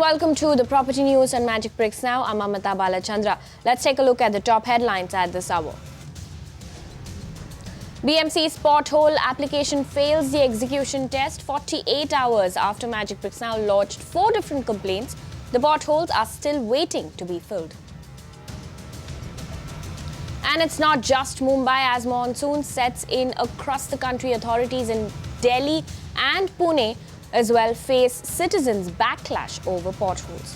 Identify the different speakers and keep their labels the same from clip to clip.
Speaker 1: welcome to the Property News and Magic Bricks Now. I'm Amita Balachandra. Let's take a look at the top headlines at this hour. BMC's pothole application fails the execution test 48 hours after Magic Bricks Now lodged 4 different complaints. The potholes are still waiting to be filled. And it's not just Mumbai as monsoon sets in across the country. Authorities in Delhi and Pune as well face citizens' backlash over potholes.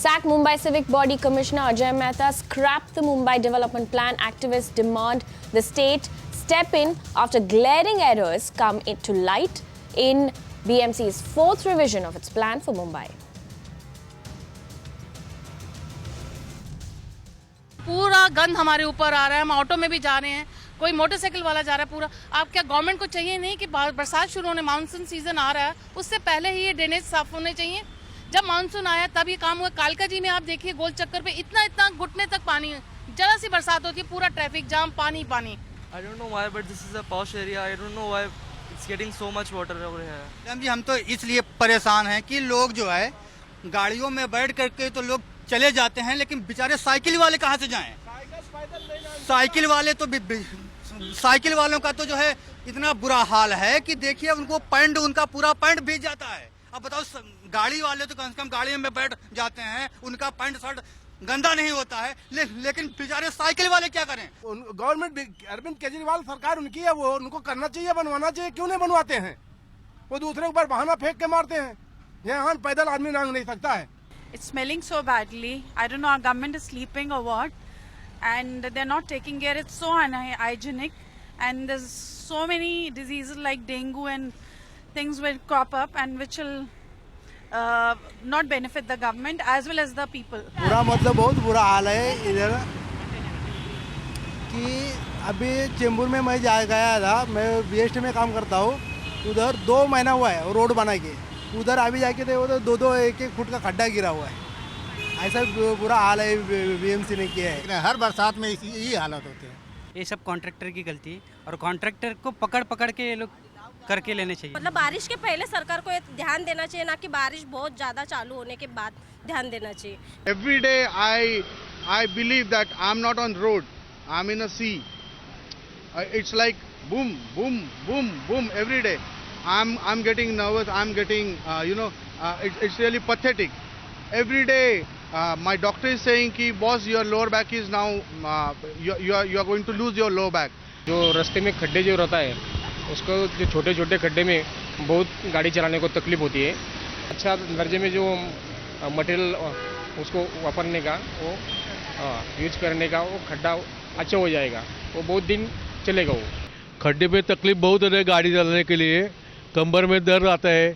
Speaker 1: Sack Mumbai Civic Body Commissioner Ajay Mehta scrapped the Mumbai Development Plan. Activists demand the state step in after glaring errors come to light in BMC's 4th revision of its plan for Mumbai.
Speaker 2: पूरा गंद हमारे ऊपर आ रहा है, हम auto में भी जा रहे हैं, कोई मोटरसाइकिल वाला जा रहा है पूरा। आप क्या गवर्नमेंट को चाहिए नहीं कि बरसात शुरू होने, मानसून सीजन आ रहा है, उससे पहले ही ये ड्रेनेज साफ होने चाहिए। जब मानसून आया तब ये काम हुआ। कालका जी में आप देखिए गोल चक्कर पे इतना घुटने तक पानी है, जरा सी बरसात होती है पूरा ट्रैफिक जाम, पानी पानी।
Speaker 3: I don't know why, but this is a posh area. I don't know why it's getting so much water over here.
Speaker 4: Madam ji, हम तो इसलिए परेशान हैं कि लोग जो है गाड़ियों में बैठ करके तो लोग चले जाते हैं, लेकिन बेचारे साइकिल वाले कहाँ से जाएं? साइकिल वाले तो साइकिल वालों का तो जो है इतना बुरा हाल है कि देखिए उनका पूरा पैंट भीग जाता है। अब बताओ, गाड़ी वाले तो कम से कम गाड़ी में बैठ जाते हैं, उनका पैंट शर्ट गंदा नहीं होता है, लेकिन बेचारे साइकिल वाले क्या करें?
Speaker 5: गवर्नमेंट अरविंद केजरीवाल सरकार उनकी है, वो उनको करना चाहिए, बनवाना चाहिए। क्यों नहीं बनवाते हैं? वो दूसरे के ऊपर बहाना फेंक के मारते हैं। यहाँ पैदल आदमी नांग नहीं सकता है।
Speaker 6: It's smelling so badly. I don't know, our government is sleeping or what, and they're not taking care. It's so unhygienic, and there's so many diseases like dengue and things will crop up, and which will not benefit the government as well as the people.
Speaker 5: पूरा मतलब बहुत बुरा हाल है इधर कि अभी चेंबूर में मैं गया था, मैं बीएसटी में काम करता हूँ। उधर 2 महीना हुआ है रोड बना के, उधर अभी जाके देखो तो 2-2 1-1 फुट का खड्डा गिरा हुआ है। ऐसा बुरा हाल है बीएमसी ने किया है।
Speaker 4: हर बरसात में यही हालत होते हैं।
Speaker 7: ये सब कॉन्ट्रैक्टर की गलती, और कॉन्ट्रैक्टर को पकड़ के ये लोग करके लेने चाहिए।
Speaker 8: मतलब बारिश के पहले सरकार को ध्यान देना चाहिए, ना कि बारिश बहुत ज़्यादा चालू होने के बाद ध्यान देना चाहिए।
Speaker 9: Every day I believe that I'm not on road, I'm in a sea. It's like boom, boom, boom, boom every day. I'm getting nervous. I'm getting it's really pathetic. Every day my doctor is saying कि boss, your lower back is now you are going to lose your lower back.
Speaker 10: जो रास्ते में खड्डे जो रहता है उसको, जो छोटे छोटे खड्डे में बहुत गाड़ी चलाने को तकलीफ होती है। अच्छा दर्जे में जो मटेरियल उसको वापरने का, वो यूज करने का, वो खड्डा अच्छा हो जाएगा, वो बहुत दिन चलेगा। वो
Speaker 11: खड्डे में तकलीफ बहुत है गाड़ी चलाने के लिए। कमर में दर्द आता है,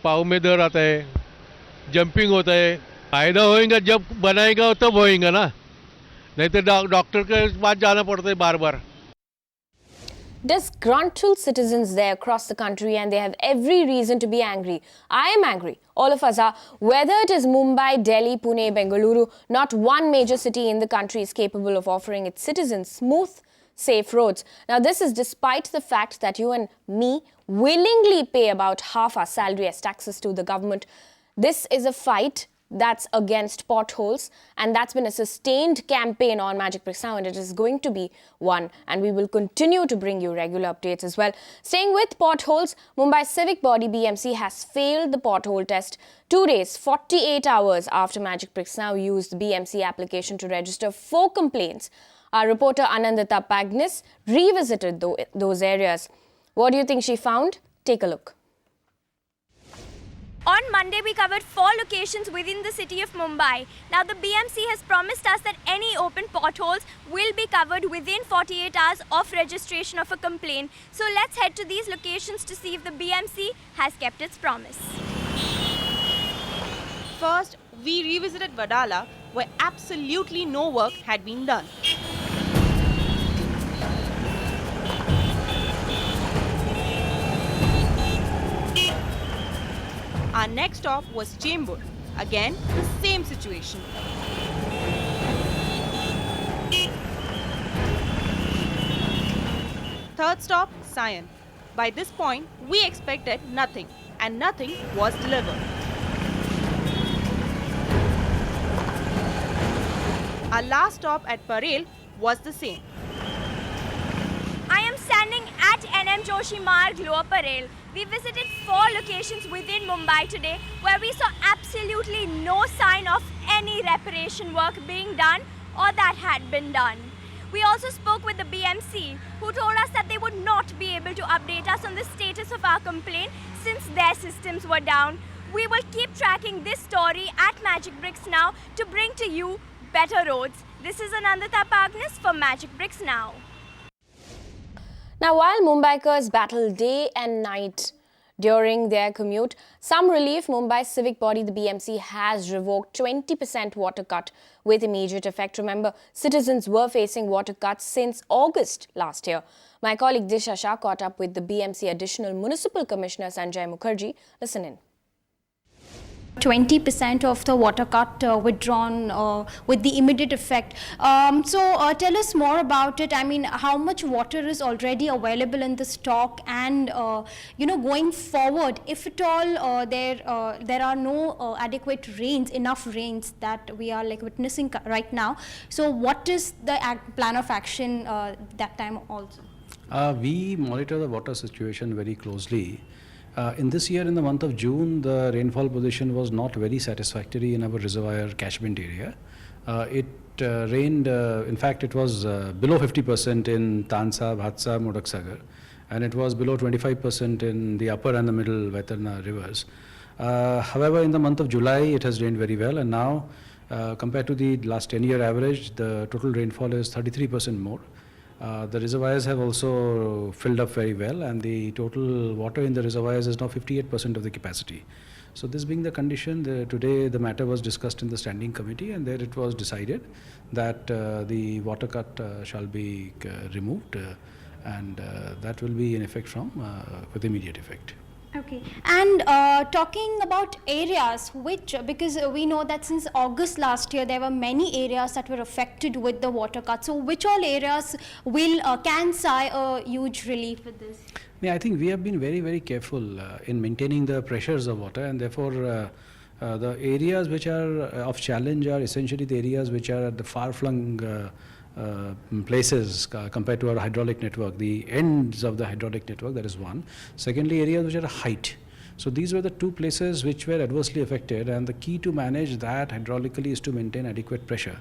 Speaker 11: पाँव में दर्द आता है, जंपिंग होता है। फायदा होएगा जब बनाएगा तब होएगा ना, नहीं तो डॉक्टर के पास जाना पड़ता है बार बार।
Speaker 1: Disgruntled citizens there across the country, and they have every reason to be angry. I am angry. All of us are. Whether it is Mumbai, Delhi, Pune, Bengaluru, not one major city in the country is capable of offering its citizens smooth, safe roads. Now, this is despite the fact that you and me willingly pay about half our salary as taxes to the government. This is a fight that's against potholes, and that's been a sustained campaign on Magic Bricks Now, and it is going to be one, and we will continue to bring you regular updates as well. Staying with potholes, Mumbai Civic Body BMC has failed the pothole test 2 days, 48 hours after Magic Bricks Now used the BMC application to register 4 complaints. Our reporter Anandita Pagnis revisited those areas. What do you think she found? Take a look.
Speaker 12: On Monday, we covered 4 locations within the city of Mumbai. Now, the BMC has promised us that any open potholes will be covered within 48 hours of registration of a complaint. So, let's head to these locations to see if the BMC has kept its promise.
Speaker 13: First, we revisited Vadala, where absolutely no work had been done. Our next stop was Chembur. Again, the same situation. Third stop, Sion. By this point, we expected nothing, and nothing was delivered. Our last stop at Parel was the same.
Speaker 12: I am standing at NM Joshi Marg, Lower Parel. We visited 4 locations within Mumbai today where we saw absolutely no sign of any reparation work being done or that had been done. We also spoke with the BMC, who told us that they would not be able to update us on the status of our complaint since their systems were down. We will keep tracking this story at Magic Bricks Now to bring to you better roads. This is Anandita Pagnis for Magic Bricks Now.
Speaker 1: Now, while Mumbaikars battle day and night during their commute, some relief, Mumbai's civic body, the BMC, has revoked 20% water cut with immediate effect. Remember, citizens were facing water cuts since August last year. My colleague Disha Shah caught up with the BMC Additional Municipal Commissioner Sanjay Mukherjee. Listen in.
Speaker 14: 20% of the water cut withdrawn with the immediate effect. So tell us more about it. I mean, how much water is already available in the stock, and going forward, if at all there are no adequate rains, enough rains that we are witnessing right now. So what is the plan of action that time also?
Speaker 15: We monitor the water situation very closely. In this year, in the month of June, the rainfall position was not very satisfactory in our reservoir catchment area. It rained, in fact, it was below 50% in Tansa, Bhatsa, Modak Sagar, and it was below 25% in the upper and the middle Vaitarna rivers. However, in the month of July, it has rained very well, and now, compared to the last 10-year average, the total rainfall is 33% more. The reservoirs have also filled up very well, and the total water in the reservoirs is now 58% of the capacity. So this being the condition, today the matter was discussed in the standing committee, and there it was decided that the water cut shall be removed, and that will be in effect with immediate effect.
Speaker 14: Okay, and talking about areas because we know that since August last year there were many areas that were affected with the water cut. So which all areas can see a huge relief with this?
Speaker 15: Yeah, I think we have been very, very careful in maintaining the pressures of water, and therefore the areas which are of challenge are essentially the areas which are at the far-flung places compared to our hydraulic network, the ends of the hydraulic network, that is one. Secondly, areas which are height. So these were the two places which were adversely affected, and the key to manage that hydraulically is to maintain adequate pressure,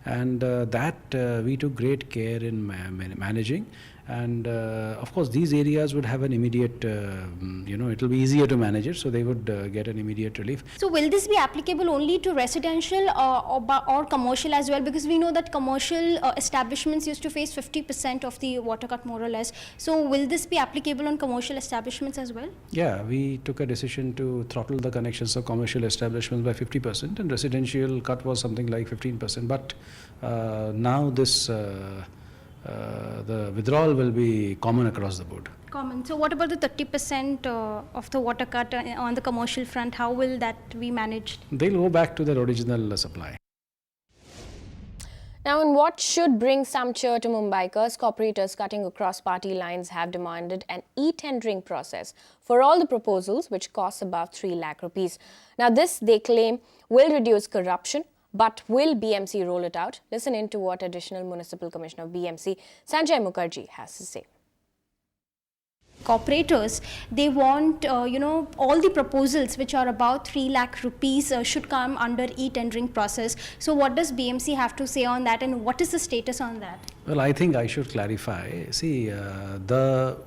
Speaker 15: and that we took great care in managing. And of course, these areas would have an immediate, it will be easier to manage it, so they would get an immediate relief.
Speaker 14: So will this be applicable only to residential or commercial as well? Because we know that commercial establishments used to face 50% of the water cut more or less. So will this be applicable on commercial establishments as well?
Speaker 15: Yeah, we took a decision to throttle the connections of commercial establishments by 50%, and residential cut was something like 15%. But now this the withdrawal will be common across the board.
Speaker 14: Common. So what about the 30% of the water cut on the commercial front? How will that be managed?
Speaker 15: They'll go back to their original supply.
Speaker 1: Now, in what should bring some cheer to Mumbaikars, Cooperators cutting across party lines have demanded an e-tendering process for all the proposals which cost above 3 lakh rupees. Now, this, they claim, will reduce corruption. But will BMC roll it out? Listen in to what Additional Municipal Commissioner of BMC, Sanjay Mukherjee, has to say.
Speaker 14: Cooperators, they want, all the proposals which are about 3 lakh rupees should come under e-tendering process. So what does BMC have to say on that, and what is the status on that? Well,
Speaker 15: I think I should clarify. See, the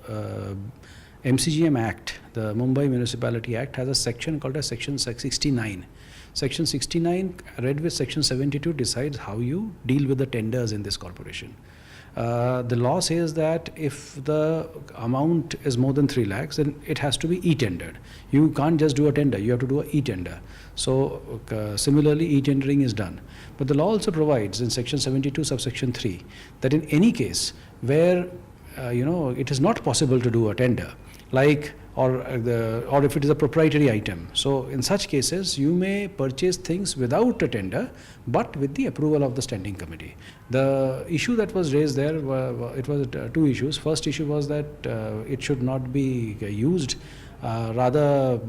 Speaker 15: MCGM Act, the Mumbai Municipality Act, has a section called as Section 69. Section 69, read with Section 72, decides how you deal with the tenders in this corporation. The law says that if the amount is more than 3 lakhs, then it has to be e-tendered. You can't just do a tender, you have to do an e-tender. So similarly, e-tendering is done. But the law also provides in Section 72, subsection 3, that in any case where it is not possible to do a tender, like or if it is a proprietary item. So in such cases, you may purchase things without a tender, but with the approval of the standing committee. The issue that was raised there, it was two issues. First issue was that it should not be used Rather,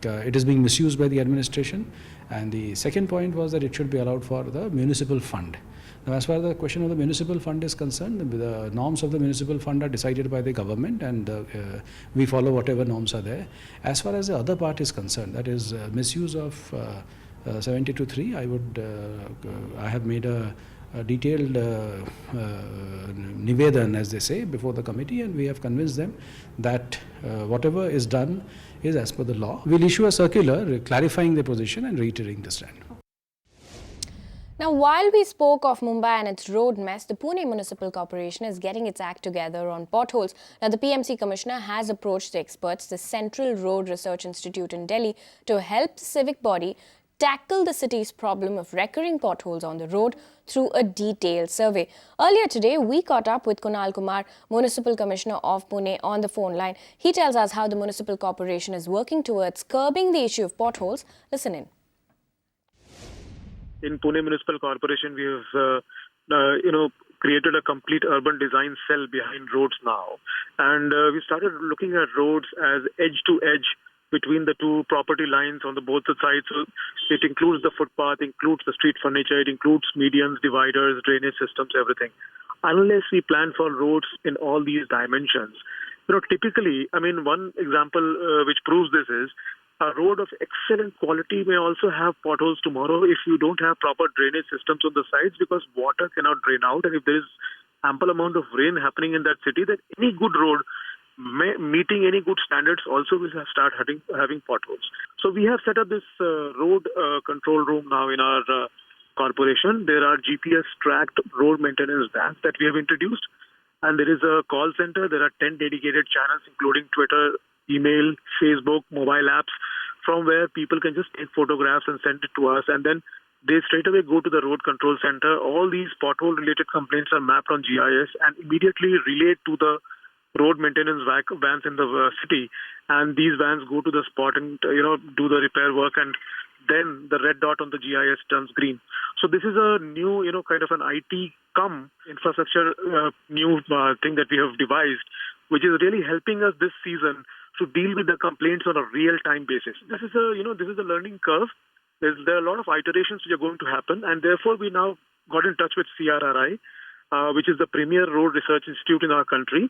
Speaker 15: it is being misused by the administration. And the second point was that it should be allowed for the municipal fund. Now, as far as the question of the municipal fund is concerned, the norms of the municipal fund are decided by the government, and we follow whatever norms are there. As far as the other part is concerned, that is misuse of 72(3), I have made a detailed nivedan, as they say, before the committee, and we have convinced them that whatever is done is as per the law. We'll issue a circular clarifying the position and reiterating the stand.
Speaker 1: Now, while we spoke of Mumbai and its road mess, the Pune Municipal Corporation is getting its act together on potholes. Now, the PMC Commissioner has approached the experts, the Central Road Research Institute in Delhi, to help the civic body tackle the city's problem of recurring potholes on the road through a detailed survey. Earlier today, we caught up with Kunal Kumar, Municipal Commissioner of Pune, on the phone line. He tells us how the Municipal Corporation is working towards curbing the issue of potholes. Listen in.
Speaker 16: In Pune Municipal Corporation, we have, created a complete urban design cell behind roads now. And we started looking at roads as edge to edge between the two property lines on the both the sides. So it includes the footpath, includes the street furniture, it includes medians, dividers, drainage systems, everything. Unless we plan for roads in all these dimensions, typically, one example which proves this is, a road of excellent quality may also have potholes tomorrow if you don't have proper drainage systems on the sides, because water cannot drain out. And if there is ample amount of rain happening in that city, then any good road meeting any good standards also will start having potholes. So we have set up this road control room now in our corporation. There are GPS tracked road maintenance vans that we have introduced. And there is a call center. There are 10 dedicated channels, including Twitter, email, Facebook, mobile apps, from where people can just take photographs and send it to us. And then they straight away go to the road control center. All these pothole-related complaints are mapped on GIS and immediately relayed to the road maintenance vans in the city. And these vans go to the spot and, do the repair work. And then the red dot on the GIS turns green. So this is a new, kind of an IT infrastructure new thing that we have devised, which is really helping us this season to deal with the complaints on a real-time basis. This is a learning curve. There are a lot of iterations which are going to happen, and therefore we now got in touch with CRRI, which is the premier road research institute in our country.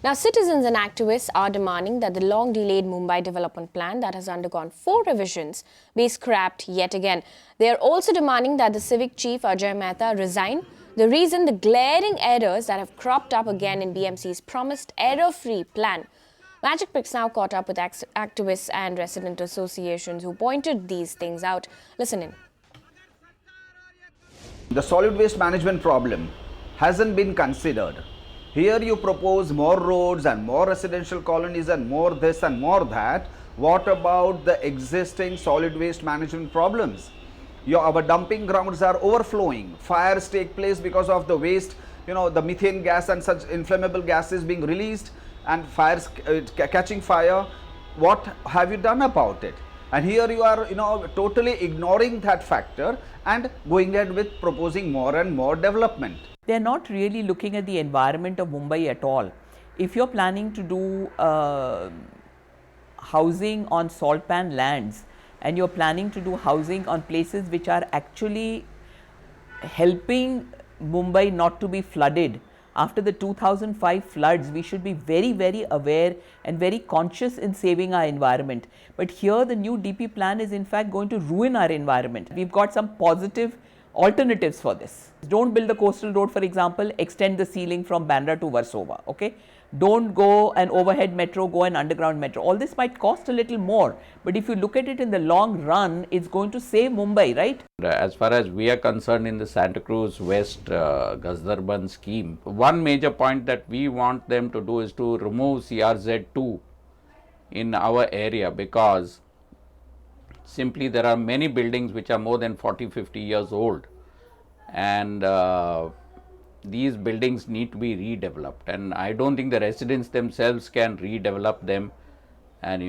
Speaker 1: Now, citizens and activists are demanding that the long-delayed Mumbai development plan that has undergone 4 revisions be scrapped yet again. They are also demanding that the civic chief Ajay Mehta resign. The reason, the glaring errors that have cropped up again in BMC's promised error-free plan. Magic Picks now caught up with activists and resident associations who pointed these things out. Listen in.
Speaker 17: The solid waste management problem hasn't been considered. Here you propose more roads and more residential colonies and more this and more that. What about the existing solid waste management problems? Our dumping grounds are overflowing. Fires take place because of the waste, the methane gas and such inflammable gases being released, and fires catching fire. What have you done about it? And here you are, totally ignoring that factor and going ahead with proposing more and more development.
Speaker 18: They're not really looking at the environment of Mumbai at all. If you're planning to do housing on salt pan lands, and you're planning to do housing on places which are actually helping Mumbai not to be flooded, after the 2005 floods, we should be very, very aware and very conscious in saving our environment. But here the new DP plan is in fact going to ruin our environment. We've got some positive alternatives for this. Don't build the coastal road, for example, extend the ceiling from Bandra to Versova, okay? Don't go an overhead metro, go an underground metro. All this might cost a little more, but if you look at it in the long run, it's going to save Mumbai, right?
Speaker 19: As far as we are concerned in the Santa Cruz West Gazdarban scheme, one major point that we want them to do is to remove CRZ2 in our area, because simply there are many buildings which are more than 40-50 years old, and these buildings need to be redeveloped, and I don't think the residents themselves can redevelop them and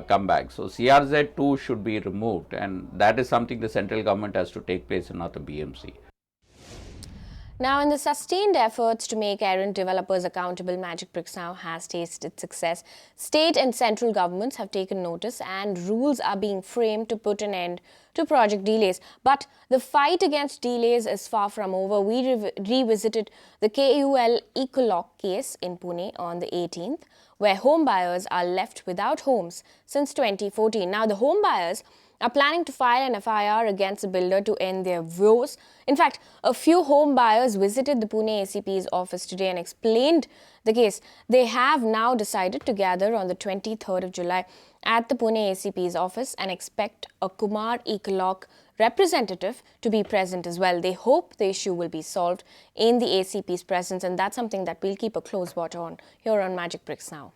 Speaker 19: come back. So CRZ2 should be removed, and that is something the central government has to take place in not the BMC.
Speaker 1: Now, in the sustained efforts to make errant developers accountable, Magic Bricks now has tasted success. State and central governments have taken notice and rules are being framed to put an end to project delays. But the fight against delays is far from over. We revisited the KUL Ecolock case in Pune on the 18th, where home buyers are left without homes since 2014. Now, the home buyers are planning to file an FIR against the builder to end their woes. In fact, a few home buyers visited the Pune ACP's office today and explained the case. They have now decided to gather on the 23rd of July at the Pune ACP's office and expect a Kumar Ecolock representative to be present as well. They hope the issue will be solved in the ACP's presence, and that's something that we'll keep a close watch on here on Magic Bricks Now.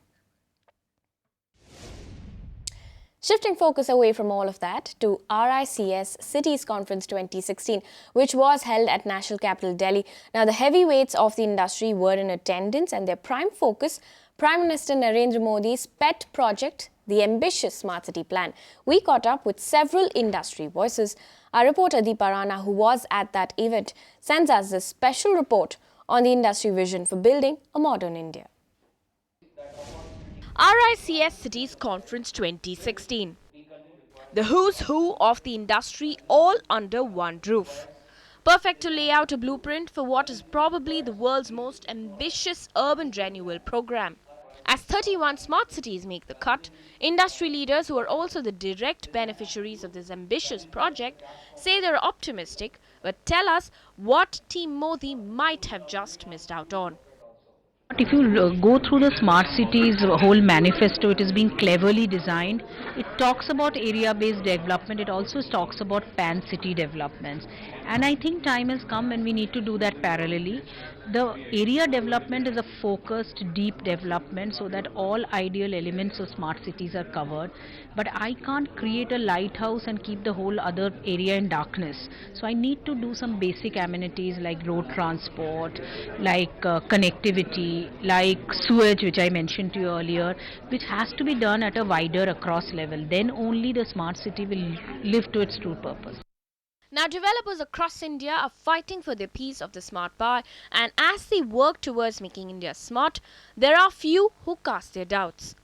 Speaker 1: Shifting focus away from all of that to RICS Cities Conference 2016, which was held at National Capital Delhi. Now, the heavyweights of the industry were in attendance and their prime focus, Prime Minister Narendra Modi's pet project, the ambitious Smart City Plan. We caught up with several industry voices. Our reporter Deepa Rana, who was at that event, sends us this special report on the industry vision for building a modern India.
Speaker 20: RICS Cities Conference 2016. The who's who of the industry all under one roof. Perfect to lay out a blueprint for what is probably the world's most ambitious urban renewal program. As 31 smart cities make the cut, industry leaders who are also the direct beneficiaries of this ambitious project say they're optimistic, but tell us what Team Modi might have just missed out on.
Speaker 21: If you go through the smart cities whole manifesto, it is being cleverly designed. It talks about area-based development. It also talks about pan-city developments. And I think time has come when we need to do that parallelly. The area development is a focused, deep development so that all ideal elements of smart cities are covered. But I can't create a lighthouse and keep the whole other area in darkness. So I need to do some basic amenities like road transport, like connectivity, like sewage, which I mentioned to you earlier, which has to be done at a wider across level. Then only the smart city will live to its true purpose.
Speaker 20: Now, developers across India are fighting for their piece of the smart pie, and as they work towards making India smart, there are few who cast their doubts.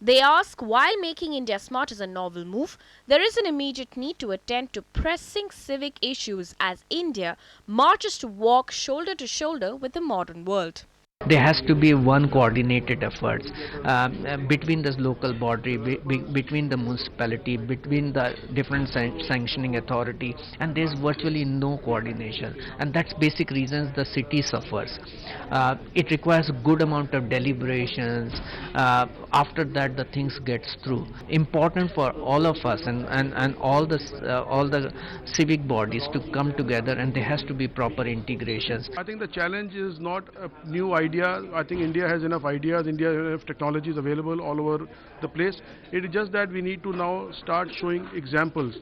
Speaker 20: They ask, while making India smart is a novel move, there is an immediate need to attend to pressing civic issues as India marches to walk shoulder to shoulder with the modern world.
Speaker 22: There has to be one coordinated efforts between the local body, between the municipality, between the different sanctioning authority, and there is virtually no coordination, and that's basic reasons the city suffers. It requires a good amount of deliberations. After that, the things gets through. Important for all of us and all the civic bodies to come together, and there has to be proper integrations.
Speaker 23: I think the challenge is not a new idea. I think India has enough ideas, India has enough technologies available all over the place. It is just that we need to now start showing examples.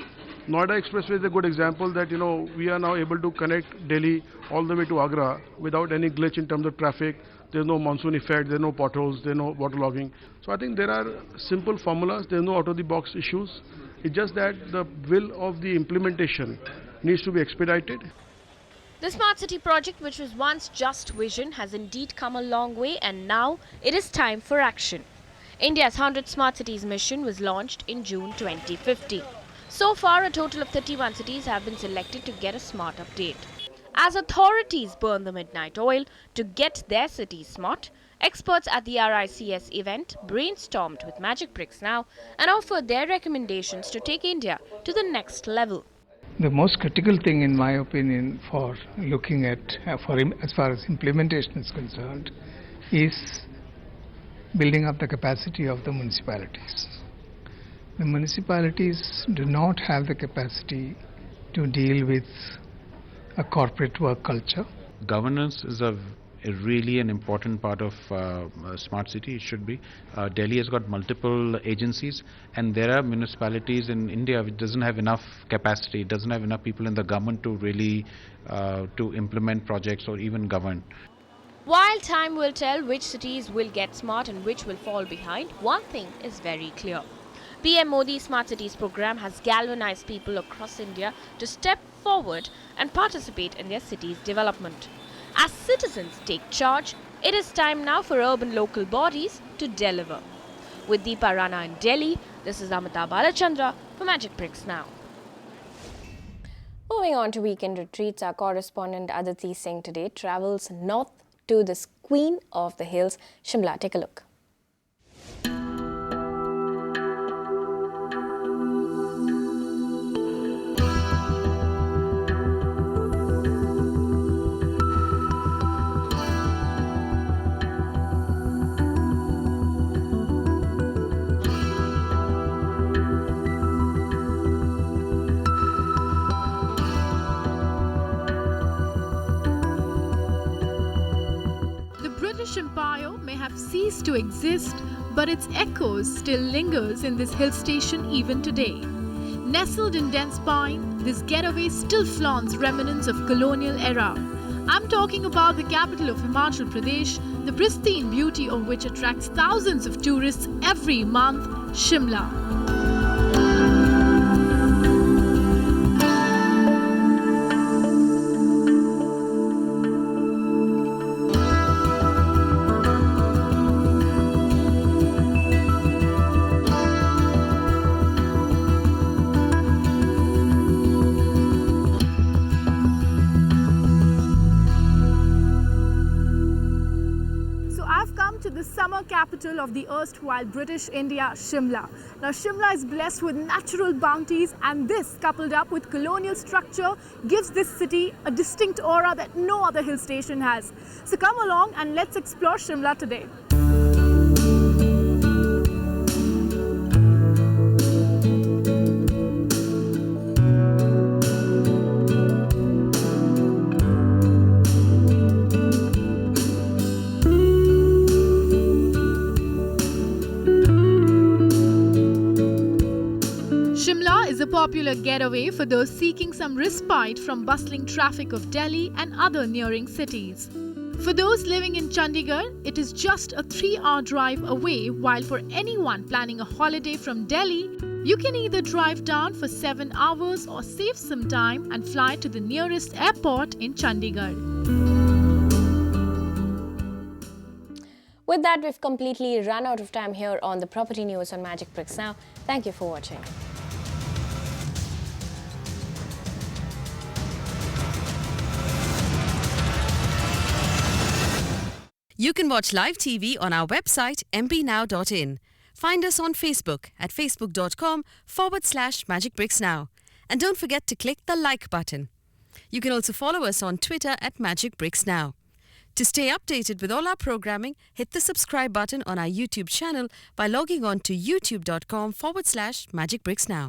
Speaker 23: Noida Expressway is a good example that, we are now able to connect Delhi all the way to Agra without any glitch in terms of traffic. There's no monsoon effect, there's no potholes, there's no waterlogging. So I think there are simple formulas, there's no out-of-the-box issues. It's just that the will of the implementation needs to be expedited.
Speaker 20: The Smart City project, which was once just vision, has indeed come a long way, and now it is time for action. India's 100 Smart Cities mission was launched in June 2050. So far, a total of 31 cities have been selected to get a smart update. As authorities burn the midnight oil to get their cities smart, experts at the RICS event brainstormed with Magic Bricks Now and offered their recommendations to take India to the next level.
Speaker 24: The most critical thing, in my opinion, for looking at, as far as implementation is concerned, is building up the capacity of the municipalities. The municipalities do not have the capacity to deal with a corporate work culture.
Speaker 25: Governance is really an important part of smart city. It should be. Delhi has got multiple agencies, and there are municipalities in India which doesn't have enough capacity, doesn't have enough people in the government to really to implement projects or even govern.
Speaker 20: While time will tell which cities will get smart and which will fall behind, one thing is very clear. PM Modi's Smart Cities program has galvanized people across India to step forward and participate in their city's development. As citizens take charge, it is time now for urban local bodies to deliver. With Deepa Rana in Delhi, this is Amita Balachandra for Magic Bricks Now.
Speaker 1: Moving on to weekend retreats, our correspondent Aditi Singh today travels north to this queen of the hills, Shimla. Take a look.
Speaker 2: The British Empire may have ceased to exist, but its echoes still lingers in this hill station even today. Nestled in dense pine, this getaway still flaunts remnants of colonial era. I'm talking about the capital of Himachal Pradesh, the pristine beauty of which attracts thousands of tourists every month, Shimla. To the summer capital of the erstwhile British India, Shimla. Now Shimla is blessed with natural bounties, and this, coupled up with colonial structure, gives this city a distinct aura that no other hill station has. So come along and let's explore Shimla today. Shimla is a popular getaway for those seeking some respite from bustling traffic of Delhi and other nearing cities. For those living in Chandigarh, it is just a 3-hour drive away, while for anyone planning a holiday from Delhi, you can either drive down for 7 hours or save some time and fly to the nearest airport in Chandigarh.
Speaker 1: With that, we've completely run out of time here on the Property News on Magic Bricks Now. Thank you for watching.
Speaker 3: You can watch live TV on our website mpnow.in. Find us on Facebook at facebook.com/magicbricksnow. And don't forget to click the like button. You can also follow us on Twitter at Magic Bricks Now. To stay updated with all our programming, hit the subscribe button on our YouTube channel by logging on to youtube.com/magicbricksnow.